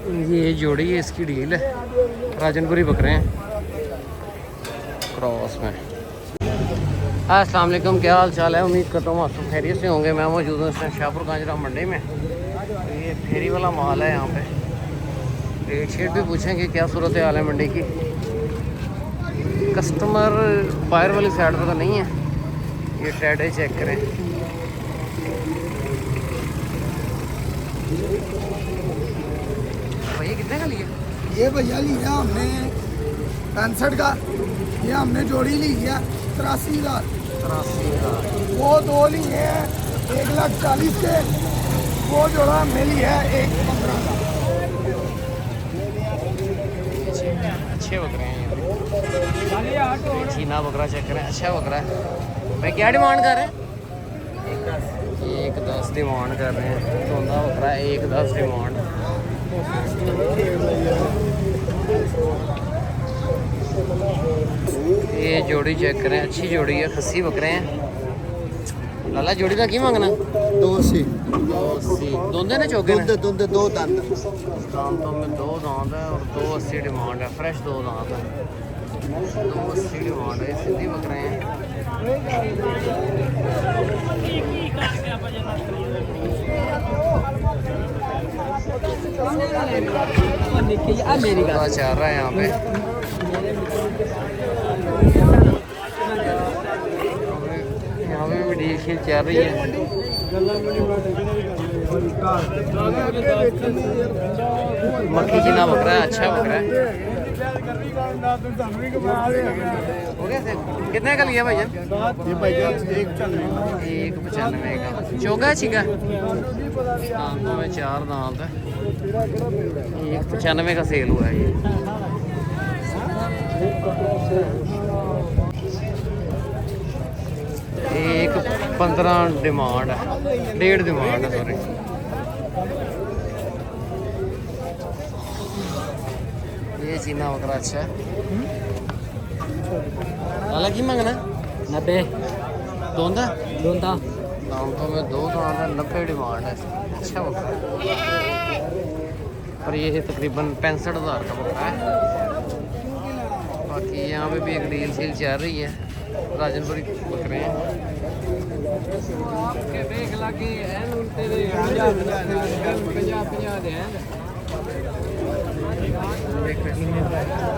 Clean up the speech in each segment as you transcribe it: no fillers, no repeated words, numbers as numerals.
ये जोड़ी है, इसकी डील है। राजनपुरी बकरे हैं क्रॉस में। अस्सलाम वालेकुम, क्या हाल चाल है? उम्मीद करता हूँ आप सब खैरियत से होंगे। मैं मौजूद हूँ इस टाइम शाहपुर कांजरा मंडी में। तो ये फेरी वाला माल है यहाँ पे। रेट शेट भी पूछेंगे क्या सूरत हाल है मंडी की। कस्टमर बाहर वाली साइड पर तो नहीं है। ये टैडे चेक करें। भैया कितने का लिया? ये भैया लिया हमने 65 का। ये हमने जोड़ी ली है 83,000। 83,000। वो दो लिए हैं 1,40,000 के। वो जोड़ा हमने लिया है 1,15,000 का। अच्छे बकरे हैं ये। चीना बकरा चेक करें, अच्छा बकरा है भाई। क्या डिमांड कर रहे हैं? 1,10 डिमांड कर रहे हैं। चौंधा बकरा है, 1,10 डिमांड। ये जोड़ी चेक करें, अच्छी जोड़ी है, खस्सी बकरे हैं। लाला जोड़ी का की मांगना? 280। दोंदे ने चौके ने? दोंदे दो दंद। दांतों में 2 दांत है और 280 डिमांड है। फ्रेश 2 दांत है, 280 डिमांड है। सिंधी बकरे हैं। सौदा चल रहा है यहाँ पे। यहाँ पे भी डील शील चल रही है। मक्खी चीना बकरा है, अच्छा बकरा है। हो गया सर? कितने का लिया भैया? ये भैया 195 का। चौगा छिका दांतों में 4 दांत है। 195 का सेल हुआ है ये। एक 15 डिमांड है, 1.5 डिमांड है, सॉरी। ये चीना बकरा अच्छा है। अलग ही मांगना? 90। दोंदा दांतों में 2 दांत है, 90 डिमांड है। अच्छा बकरा है पर ये तकरीबन 65,000 का बकरा है। बाकी यहाँ पे भी एक डील शील चल रही है। राजनपुरी बकरे हैं।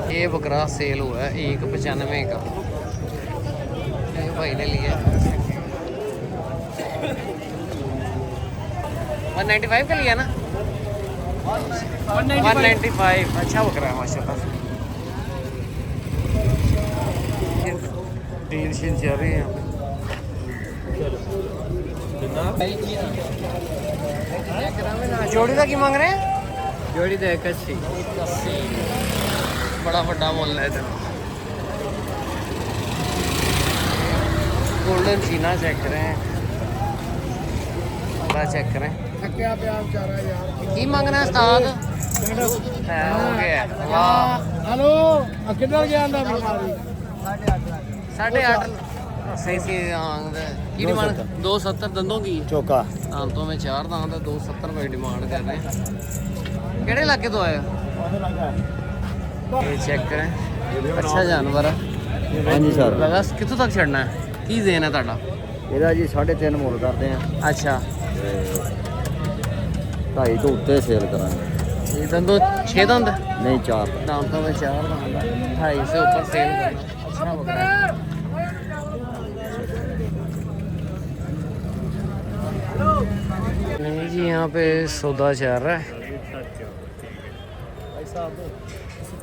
ये बकरा सेल हुआ है 195 का। ये भाई ने लिया 195 का लिया ना? 195। अच्छा बकरा है माशाल्लाह। डील शील चल रही है यहाँ पे। जोड़ी का की मांग रहे हैं? जोड़ी तो 81। बड़ा बड़ा मोल है इधर। गोल्डन चीना चेक करें, बड़ा चेक करें। की मांगना है उस्ताद? हो गया। वाह, हेलो किधर गया? 8.5 सही सी। की डिमांड? 270 दंदों की चौका। दांतों में 4 दांत है। 270 रुपये डिमांड कर रहे हैं। केड़े इलाके तो आए? ये चेक करें, अच्छा जानवर है। हाँ जी सर। लगा कितों तक छड़ना है? की देन है ਤੁਹਾਡਾ? ਇਹਦਾ ਜੀ 3.5 ਮੁੱਲ ਕਰਦੇ ਆ। अच्छा 2.5 ਤੋਂ ਉੱਤੇ ਸੇਲ ਕਰਾਂਗੇ। ये दंदों 6 दंद नहीं 4। दांतों में 4 दांत है। 2.5 से ऊपर सेल करना। अच्छा बकरा है। नहीं जी, यहाँ पे सौदा चल रहा है। भाई साहब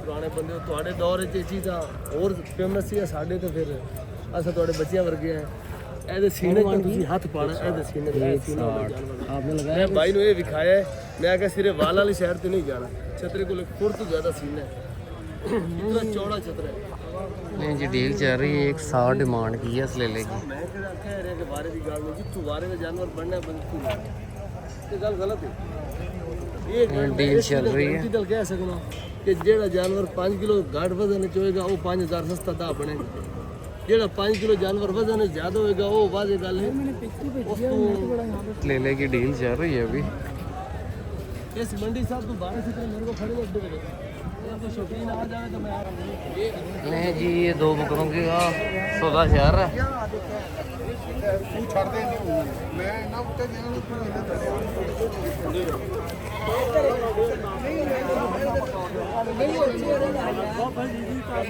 पुराने बंदे ਤੁਹਾਡੇ ਦੌਰ ਵਿੱਚ ਇਹ ਚੀਜ਼ਾਂ ਹੋਰ ਫੇਮਸ ਸੀ। ਸਾਡੇ ਤਾਂ ਫਿਰ ਅਸਾਂ ਤੁਹਾਡੇ ਬੱਚਿਆਂ ਵਰਗੇ ਆ। ਇਹਦੇ ਸੀਨੇ ਤੇ ਤੁਸੀਂ ਹੱਥ ਪਾਣਾ। ਇਹਦੇ ਸੀਨੇ ਤੇ ਸੀਨਾ आपने लगाया? ਮੈਂ ਭਾਈ ਨੂੰ ਇਹ ਵਿਖਾਇਆ। ਮੈਂ ਕਿਹਾ ਸਿਰੇ ਵਾਲ ਵਾਲੀ ਸਾਈਡ ਤੇ ਨਹੀਂ ਜਾਣਾ। ਛਤਰੇ ਕੋਲ ਫੁੱਟ ਤੋਂ ਜ਼ਿਆਦਾ ਸੀਨਾ ਹੈ। इतना चौड़ा छतरा है। नहीं जी, डील चल रही है। 160 डिमांड की है इस ले लेगी। मैं कह रहा कि बारे की गाल में जितू बारे में जानवर बनना है बंद क्यों ये गल गलत है। ये डील चल रही है। गल कह सकना कि जेड़ा जानवर 5 किलो घाट वजन होएगा वो 5,000 सस्ता दा बनेगा। जेड़ा 5 किलो जानवर वजन ज्यादा होएगा वो वाजे गल है। ले ले की डील चल रही है अभी। इस मंडी साहब तू 12 से मेरे को खड़े अड्डे पे अगर कोई शौकीन आ जाए तो मैं नहीं जी ये 2 बकरों की का सौदा शहर है। ਤੂੰ ਛੱਡਦੇ ਨਹੀਂ ਮੈਂ ਇਹਨਾਂ ਉੱਤੇ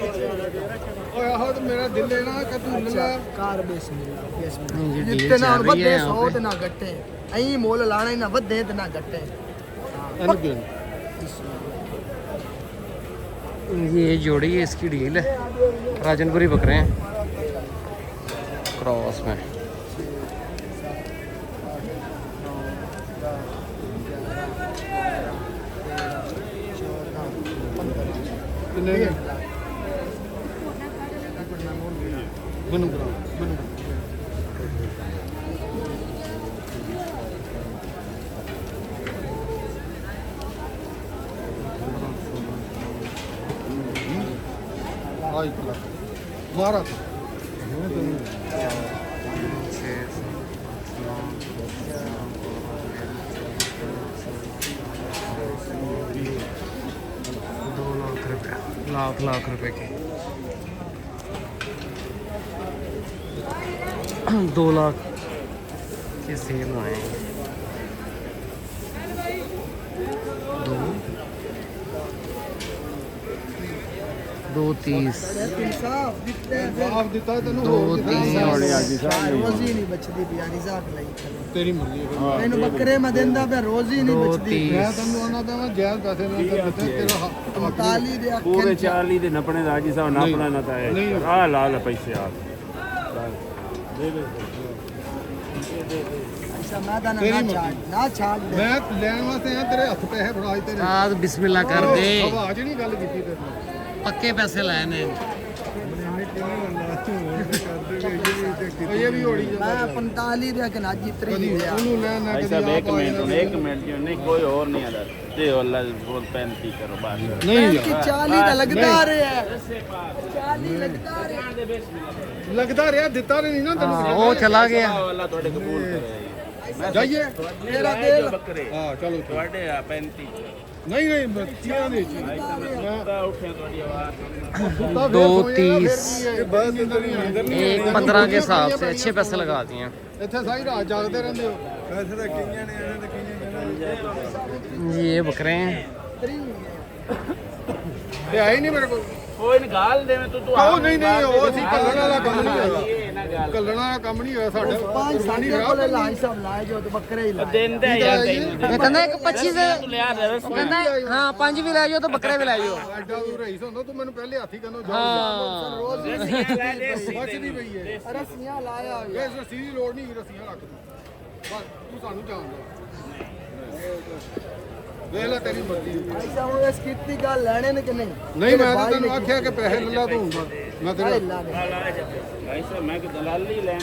ਓਏ ਆਹ ਤੇ ਮੇਰਾ ਦਿਲ ਹੈ ਨਾ ਕਿ ਤੂੰ ਲੈ ਕਾਰ जी ਜਿੱਤੇ डील ਨਾ चल रही ਵੱਧੇ है यहाँ 100 ਤੇ ਨਾ ਗੱਟੇ ਐਂ ਮੁੱਲ ਲਾਣਾ ਨਾ ਵੱਧੇ ਤੇ ਨਾ ਗੱਟੇ पे। ये जोड़ी है इसकी डील है। राजनपुरी बकरे हैं क्रॉस में। ਮਾਰਾ लाख रुपए के 2 लाख के सेल हुए हैं। 2.30 ਇਨਸਾਫ ਦਿੱਤੇ ਜਵਾਬ ਦਿੱਤਾ ਤੈਨੂੰ 2.30 ਰੋਜ਼ੀ ਨਹੀਂ ਬਚਦੀ ਪਿਆਰੀ ਜ਼ਾਕ ਲਈ ਤੇਰੀ ਮਰਜ਼ੀ ਹੈ। ਮੈਨੂੰ ਬੱਕਰੇ ਮੈਂ ਦਿੰਦਾ ਪਿਆ ਰੋਜ਼ੀ ਨਹੀਂ ਬਚਦੀ 2.30 ਮੈਂ ਤੈਨੂੰ ਉਹਨਾਂ ਦਾ ਜਾਇਜ਼ ਪੈਸੇ ਨਾਲ ਦਿੱਤੇ ਤੇਰਾ ਹੱਕ 45 ਦੇ ਪੂਰੇ ਅੱਖਾਂ 40 ਦੇ ਨਪਣੇ ਦਾ ਜੀ ਸਾਹਿਬ ਨਾਪਣਾ ਨਾ ਤਾਂ ਨਹੀਂ। ਆ ਲਾ ਲੈ ਪੈਸੇ ਆ ਦੇ ਦੇ ਅੱਛਾ ਮੈਂ ਤਾਂ ਨਾ ਛਾੜ ਦੇ ਮੈਂ ਲੈਣ ਵਾਸਤੇ ਆ ਤੇਰੇ ਹੱਥ ਪੈਸੇ ਫੜਾ ਹੀ ਤੇਰੇ आज बिस्मिल्लाह कर दे। ਹਵਾ ਚ ਨਹੀਂ ਗੱਲ ਕੀਤੀ ਤੇਰੇ ਨਾਲ पक्के पैसे लाए ने। ਉਹ ਇਹ ਵੀ ਹੋੜੀ ਮੈਂ 45 ਦੇ ਕਿ ਨਾ ਜਿੱਤਰੀ ਕਦੀ ਦਿਆ ਉਹਨੂੰ ਲੈਣ ਨਾ ਭਾਈ ਕਦੀ ਸਾਹਿਬ ਆਪ ਇੱਕ ਮਿੰਟ ਜੀ ਨਹੀਂ ਕੋਈ ਹੋਰ ਨਹੀਂ ਆਦਾ ਤੇ ਅੱਲਾ ਬੋਲ 35 ਕਰੋ ਬਸ ਨਹੀਂ 40 ਦਾ ਲੱਗਦਾ ਰਿਹਾ 40 ਲੱਗਦਾ ਰਿਹਾ ਲੱਗਦਾ ਰਿਹਾ ਦਿੱਤਾ ਨਹੀਂ ਨਾ हाँ, ਤੈਨੂੰ वो चला गया। ਅੱਲਾ ਤੁਹਾਡੇ ਕਬੂਲ ਕਰੇ ਜਾਈਏ ਮੇਰਾ ਦਿਲ ਬੱਕਰੇ ਹਾਂ ਚਲੋ ਤੁਹਾਡੇ ਆ 35 ਨਹੀਂ ਨਹੀਂ ਬੱਚਿਆਂ ਦੇ ਤਾਂ ਉੱਠਿਆ ਤੁਹਾਡੀ ਆਵਾਜ਼ 2.30 ਬਸ ਇੰਦਰ ਨਹੀਂ एक 15 के हिसाब से अच्छे पैसे लगा दिए हैं ਇੱਥੇ ਸਾਰੀ ਰਾਤ ਜਾਗਦੇ ਰਹਿੰਦੇ ਹੋ ਪੈਸੇ ਤਾਂ ਕਿੰਨੀਆਂ ਨੇ ਇਹਨਾਂ ਦੇ ਕਿੰਨੀਆਂ जी। ये बकरे हैं। ਤੇ ਆਈ ਨਹੀਂ ਮੇਰੇ ਕੋਲ ਕੋਈ ਨੀ ਗਾਲ ਦੇਵੇਂ ਤੂੰ ਉਹ ਨਹੀਂ ਨਹੀਂ ਉਹ ਅਸੀਂ ਕੱਲਣ ਵਾਲਾ ਕੰਮ ਨਹੀਂ ਹੈਗਾ ਇਹ ਨਾ ਗੱਲ ਕੱਲਣ ਵਾਲਾ ਕੰਮ ਨਹੀਂ ਹੋਇਆ ਸਾਡਾ ਪੰਜ ਕੁਰਬਾਨੀ ਸਾਡੇ ਕੋਲ ਖਰਾਬ ਲਾਈ ਸਭ ਲਾਏ ਜੋ ਤੇ ਬੱਕਰੇ ਹੀ ਲਾਏ ਦਿੰਦੇ ਯਾਰ ਤੈਨੂੰ मैं कहना एक 25 से ਤੂੰ ਲਿਆ ਦੇ वो कहना हाँ 5 भी ले जाओ तो बकरे भी ले जाओ। ਐਡਾ ਦੂਰ ਰਹੀਸ ਹੁੰਦਾ ਤੂੰ ਮੈਨੂੰ ਪਹਿਲੇ ਹੱਥ ਹੀ ਕਹਿੰਦਾ हाँ ਰੋਜ਼ ਬਚਦੀ ਪਈ ਹੈ ਰਸੀਆਂ ਲਾਇਆ ਹੋਇਆ ਇਸ ਰੱਸੀ ਦੀ ਲੋੜ ਨਹੀਂ ਰੱਸੀਆਂ ਰੱਖ ਦੂੰ ਬਸ ਤੂੰ ਸਾਨੂੰ ਜਾਣਦਾ ਵੇਖ ਲੈ ਤੇਰੀ ਮਰਜ਼ੀ ਐਸਾ ਹੁਣ ਇਸ ਕੀਤੀ ਗੱਲ ਲੈਣੇ ਨੇ ਕਿ ਨਹੀਂ ਨਹੀਂ ਮੈਂ ਤਾਂ ਤੈਨੂੰ ਆਖਿਆ ਕਿ ਪੈਸੇ ਲੱਲਾ ਤੂੰ ਮੈਂ ਤੇਰੇ ਲਾ ਦੇ ਭਾਈ ਸਾਹਿਬ ਮੈਂ ਕਿ ਦਲਾਲੀ ਲੈਣ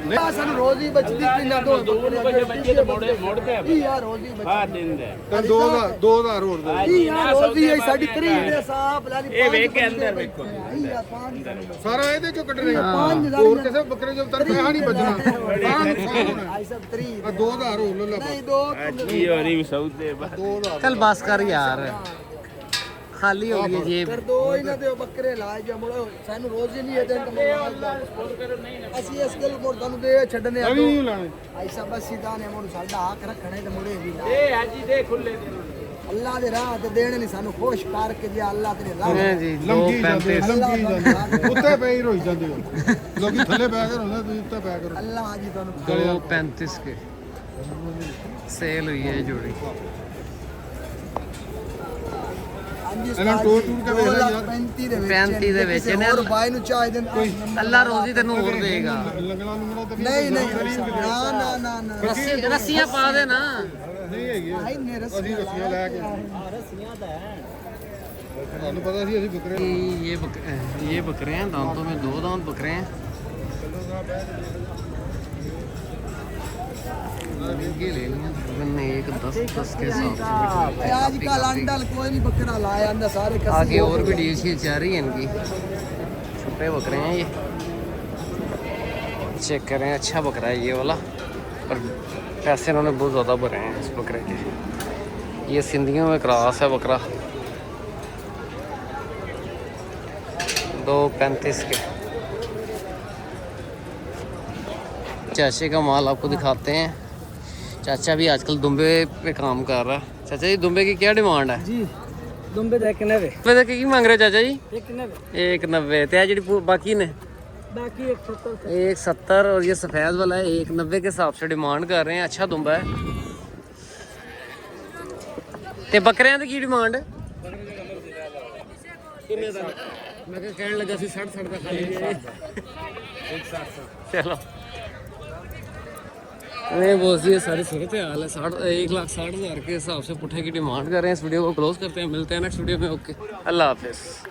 ਲੱਗਾ ਆ ਸਾਨੂੰ ਰੋਜ਼ ਹੀ ਬਚਦੀ ਪਈ ਨਾ ਦੋ ਬੱਚੇ ਤੇ ਮੋੜ ਤੇ ਕੀ ਯਾਰ ਰੋਜ਼ ਹੀ ਆ ਦਿੰਦੇ ਤੈਨੂੰ 2000 ਹੋਰ ਦੇ ਕੀ ਯਾਰ ਰੋਜ਼ ਹੀ ਸਾਡੀ ਤਰੀਕ ਦੇ ਸਾਹਬ ਲਾ ਇਹ ਵੇਖ ਕੇ ਅੰਦਰ ਵੇਖੋ ਯਾਰ ਪੰਜ ਸਾਰਾ ਇਹਦੇ ਚੋਂ ਕੱਢਣੇ ਪੰਜ ਹੋਰ ਕਿਸੇ ਬੱਕਰੇ ਚੋਂ ਤਰ ਪੈਸਾ ਨਹੀਂ ਬਚਣਾ ਸਾਰਾ ਨੁਕਸਾਨ ਹੋਣਾ ਆਈ ਸਭ ਤਰੀਕ ਆ 2000 ਹੋਰ ਲੈ ਲੈ ਨਹੀਂ ਦੋ ਕੀ ਹੋ ਰਹੀ ਸੌਦੇ 2000 चल बस कर यार खाली हो गई जेब। ਫਿਰ ਦੋ ਇਹਨਾਂ ਦੇ ਬੱਕਰੇ ਲਾਏ ਜਾ ਮੁੜੋ ਸਾਨੂੰ ਰੋਜ਼ ਹੀ ਨਹੀਂ ਇਹ ਦਿਨ ਅਸੀਂ ਇਸ ਗੱਲ ਕੋਲ ਤੁਹਾਨੂੰ ਦੇ ਛੱਡਨੇ ਆ ਇਹ ਵੀ ਨਹੀਂ ਲਾਣੇ ਐਸਾ ਬਸ ਸਿੱਧਾ ਨੇ ਮੋਨੂੰ ਸਾਡਾ ਹੱਕ ਰੱਖਣੇ ਤੇ ਮੁੜੇ ਵੀ ਲਾ ਇਹ ਹਾਜੀ ਦੇ ਖੁੱਲੇ ਦੇ ਅੱਲਾ ਦੇ ਰਾਹ ਤੇ ਦੇਣੇ ਨਹੀਂ ਸਾਨੂੰ ਖੁਸ਼ ਕਰਕੇ ਜੇ ਅੱਲਾ ਤੇਰੇ ਰਾਹ हैं जी ਲੰਗੀ ਜਾਂਦੇ 2.35 ਲੰਗੀ ਜਾਂਦੇ ਉੱਤੇ ਪੈ ਹੀ ਰੋਈ ਜਾਂਦੇ ਹੋ ਲੋਕੀ ਥੱਲੇ ਬੈ ਕੇ ਰੋਂਦੇ ਤੁਸੀਂ ਉੱਤੇ ਪੈ ਕਰੋ ਅੱਲਾ ਜੀ ਤੁਹਾਨੂੰ 2.35 के सेल हुई है ये जोड़ी। ਇਹਨਾਂ ਟੋਰ ਟੂਰ ਕੇ ਵੇਖ ਲੈ ਯਾਰ 35 ਦੇ 35 ਦੇ ਵਿੱਚ ਨੇ। ਹੋਰ ਬਾਈ ਨੂੰ ਚਾਹ ਦੇਣ अल्लाह रोजी तेन और देगा। ਲੰਗਣਾ ਲੰਗਣਾ ਤਾਂ ਨਹੀਂ ਨਹੀਂ ਨਾ ਨਾ ਨਾ रस्सियां पा देना। ਨਹੀਂ ਹੈਗੀ ਆਈ ਨੇ ਅਸੀਂ ਰੱਸੀਆਂ ਲੈ ਕੇ ਰਸੀਆਂ ਤਾਂ ਹੈ ਤੁਹਾਨੂੰ ਪਤਾ ਸੀ ਅਸੀਂ ਬੱਕਰੇ ये बकरे हैं दांतों में 2 दांत बकरे हैं। महंगे ले लिए मैंने एक 10 के हिसाब से। आज कल अंडल कोई नहीं बकरा लाया अंदर सारे कसी आगे और भी डील शील जा रही है इनकी। छोटे बकरे हैं ये, चेक करें अच्छा बकरा है ये वाला, और पैसे इन्होंने बहुत ज़्यादा भरे हैं इस बकरे के। ये सिंधियों में क्रॉस है बकरा, 2.35 के। चाचे का माल आपको दिखाते हैं। चाचा भी आजकल दुम्बे पे काम कर रहा है। चाचा जी दुम्बे की क्या डिमांड है? जी दुम्बे दे के नवे दुम्बे की मांग रहे हो चाचा जी? 190 190 ते जी बाकी ने बाकी 170 170 और ये सफ़ेद वाला है 190 के हिसाब से डिमांड कर रहे हैं। अच्छा दुम्बा है। ते बकरियां दी की डिमांड है? मैं कहने लगा सी 60 का खाली चलो नहीं बोस ये सारी सूरत हाल है। 1,60,000 के हिसाब से पुट्ठे की डिमांड कर रहे हैं। इस वीडियो को क्लोज करते हैं, मिलते हैं नेक्स्ट वीडियो में। ओके, अल्लाह हाफिज़।